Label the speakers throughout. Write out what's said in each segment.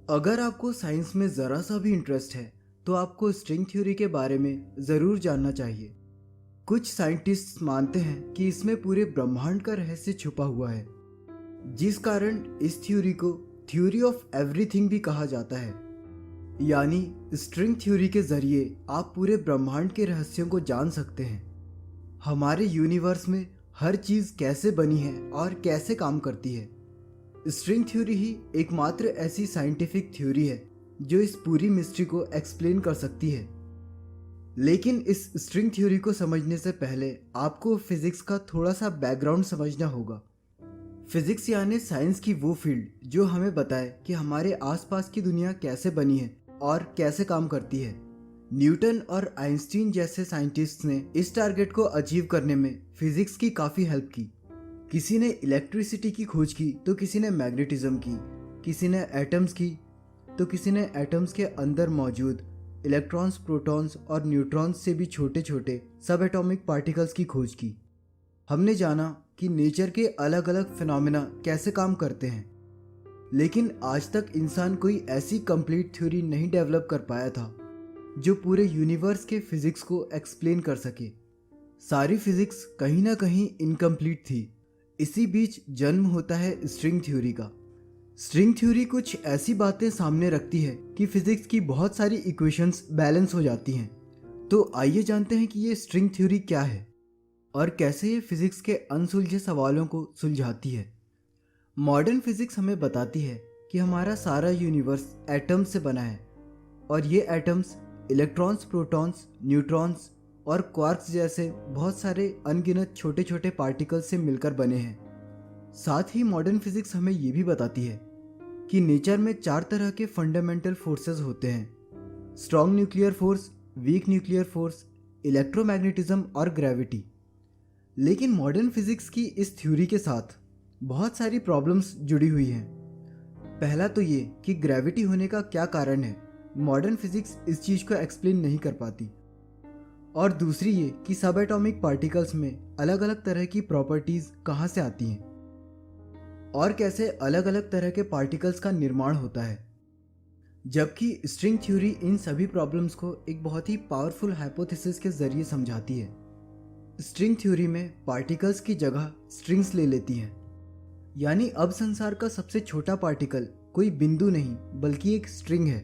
Speaker 1: अगर आपको साइंस में ज़रा सा भी इंटरेस्ट है तो आपको स्ट्रिंग थ्योरी के बारे में ज़रूर जानना चाहिए। कुछ साइंटिस्ट्स मानते हैं कि इसमें पूरे ब्रह्मांड का रहस्य छुपा हुआ है, जिस कारण इस थ्योरी को थ्योरी ऑफ एवरीथिंग भी कहा जाता है। यानी स्ट्रिंग थ्योरी के जरिए आप पूरे ब्रह्मांड के रहस्यों को जान सकते हैं। हमारे यूनिवर्स में हर चीज़ कैसे बनी है और कैसे काम करती है। स्ट्रिंग थ्योरी ही एकमात्र ऐसी साइंटिफिक थ्योरी है जो इस पूरी मिस्ट्री को एक्सप्लेन कर सकती है। लेकिन इस स्ट्रिंग थ्योरी को समझने से पहले आपको फिजिक्स का थोड़ा सा बैकग्राउंड समझना होगा। फिजिक्स यानी साइंस की वो फील्ड जो हमें बताए कि हमारे आसपास की दुनिया कैसे बनी है और कैसे काम करती है। न्यूटन और आइंस्टीन जैसे साइंटिस्ट्स ने इस टारगेट को अचीव करने में फिजिक्स की काफ़ी हेल्प की। किसी ने इलेक्ट्रिसिटी की खोज की तो किसी ने मैग्नेटिज्म की, किसी ने एटम्स की तो किसी ने एटम्स के अंदर मौजूद इलेक्ट्रॉन्स, प्रोटॉन्स और न्यूट्रॉन्स से भी छोटे छोटे सब एटॉमिक पार्टिकल्स की खोज की। हमने जाना कि नेचर के अलग अलग फिनोमेना कैसे काम करते हैं, लेकिन आज तक इंसान कोई ऐसी कंप्लीट थ्योरी नहीं डेवलप कर पाया था जो पूरे यूनिवर्स के फिजिक्स को एक्सप्लेन कर सके। सारी फिजिक्स कहीं ना कहीं इनकम्प्लीट थी। इसी बीच जन्म होता है स्ट्रिंग थ्योरी का। स्ट्रिंग थ्योरी कुछ ऐसी बातें सामने रखती है कि फिजिक्स की बहुत सारी इक्वेशंस बैलेंस हो जाती हैं। तो आइए जानते हैं कि ये स्ट्रिंग थ्योरी क्या है और कैसे ये फिजिक्स के अनसुलझे सवालों को सुलझाती है। मॉडर्न फिजिक्स हमें बताती है कि हमारा सारा यूनिवर्स एटम्स से बना है और ये एटम्स इलेक्ट्रॉन्स, प्रोटॉन्स, न्यूट्रॉन्स और क्वार्क्स जैसे बहुत सारे अनगिनत छोटे छोटे पार्टिकल्स से मिलकर बने हैं। साथ ही मॉडर्न फिजिक्स हमें ये भी बताती है कि नेचर में 4 तरह के फंडामेंटल फोर्सेस होते हैं: strong nuclear force, weak nuclear force, electromagnetism और ग्रेविटी। लेकिन मॉडर्न फिजिक्स की इस थ्योरी के साथ बहुत सारी प्रॉब्लम्स जुड़ी हुई हैं। पहला तो ये कि ग्रेविटी होने का क्या कारण है, मॉडर्न फिजिक्स इस चीज़ को एक्सप्लेन नहीं कर पाती। और दूसरी ये कि सब एटॉमिक पार्टिकल्स में अलग अलग तरह की प्रॉपर्टीज़ कहाँ से आती हैं और कैसे अलग अलग तरह के पार्टिकल्स का निर्माण होता है। जबकि स्ट्रिंग थ्योरी इन सभी प्रॉब्लम्स को एक बहुत ही पावरफुल हाइपोथेसिस के जरिए समझाती है। स्ट्रिंग थ्योरी में पार्टिकल्स की जगह स्ट्रिंग्स ले लेती हैं। यानी अब संसार का सबसे छोटा पार्टिकल कोई बिंदु नहीं बल्कि एक स्ट्रिंग है।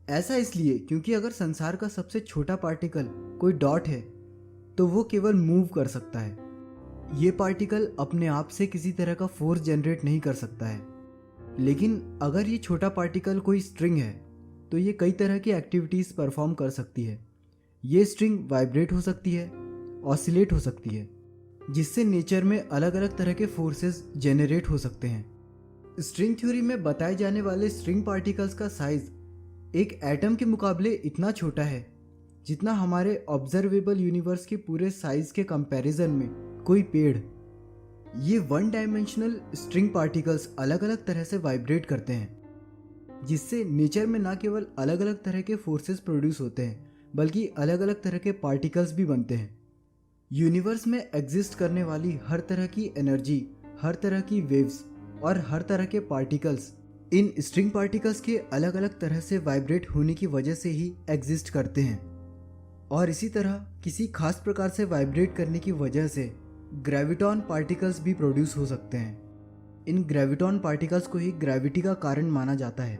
Speaker 1: ऐसा इसलिए क्योंकि अगर संसार का सबसे छोटा पार्टिकल कोई डॉट है तो वो केवल मूव कर सकता है। ये पार्टिकल अपने आप से किसी तरह का फोर्स जनरेट नहीं कर सकता है। लेकिन अगर ये छोटा पार्टिकल कोई स्ट्रिंग है तो ये कई तरह की एक्टिविटीज़ परफॉर्म कर सकती है। ये स्ट्रिंग वाइब्रेट हो सकती है, ऑसिलेट हो सकती है, जिससे नेचर में अलग अलग तरह के फोर्सेस जेनरेट हो सकते हैं। स्ट्रिंग थ्योरी में बताए जाने वाले स्ट्रिंग पार्टिकल्स का साइज एक एटम के मुकाबले इतना छोटा है जितना हमारे ऑब्जर्वेबल यूनिवर्स के पूरे साइज के कंपैरिजन में कोई पेड़। ये वन डायमेंशनल स्ट्रिंग पार्टिकल्स अलग अलग तरह से वाइब्रेट करते हैं, जिससे नेचर में ना केवल अलग अलग तरह के फोर्सेस प्रोड्यूस होते हैं बल्कि अलग अलग तरह के पार्टिकल्स भी बनते हैं। यूनिवर्स में एग्जिस्ट करने वाली हर तरह की एनर्जी, हर तरह की वेव्स और हर तरह के पार्टिकल्स इन स्ट्रिंग पार्टिकल्स के अलग अलग तरह से वाइब्रेट होने की वजह से ही एग्जिस्ट करते हैं। और इसी तरह किसी खास प्रकार से वाइब्रेट करने की वजह से ग्रेविटॉन पार्टिकल्स भी प्रोड्यूस हो सकते हैं। इन ग्रेविटॉन पार्टिकल्स को ही ग्रेविटी का कारण माना जाता है,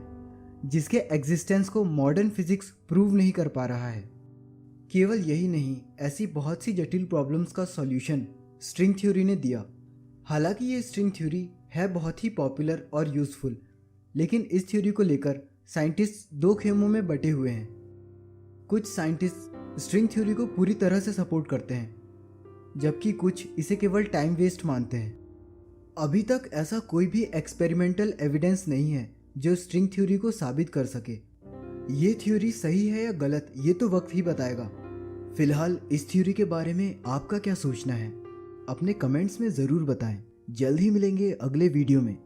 Speaker 1: जिसके एग्जिस्टेंस को मॉडर्न फिजिक्स प्रूव नहीं कर पा रहा है। केवल यही नहीं, ऐसी बहुत सी जटिल प्रॉब्लम्स का सॉल्यूशन स्ट्रिंग थ्योरी ने दिया। हालांकि ये स्ट्रिंग थ्योरी है बहुत ही पॉपुलर और यूजफुल, लेकिन इस थ्योरी को लेकर साइंटिस्ट 2 खेमों में बटे हुए हैं। कुछ साइंटिस्ट स्ट्रिंग थ्योरी को पूरी तरह से सपोर्ट करते हैं, जबकि कुछ इसे केवल टाइम वेस्ट मानते हैं। अभी तक ऐसा कोई भी एक्सपेरिमेंटल एविडेंस नहीं है जो स्ट्रिंग थ्योरी को साबित कर सके। ये थ्योरी सही है या गलत, ये तो वक्त ही बताएगा। फिलहाल इस थ्योरी के बारे में आपका क्या सोचना है, अपने कमेंट्स में ज़रूर बताएं। जल्द ही मिलेंगे अगले वीडियो में।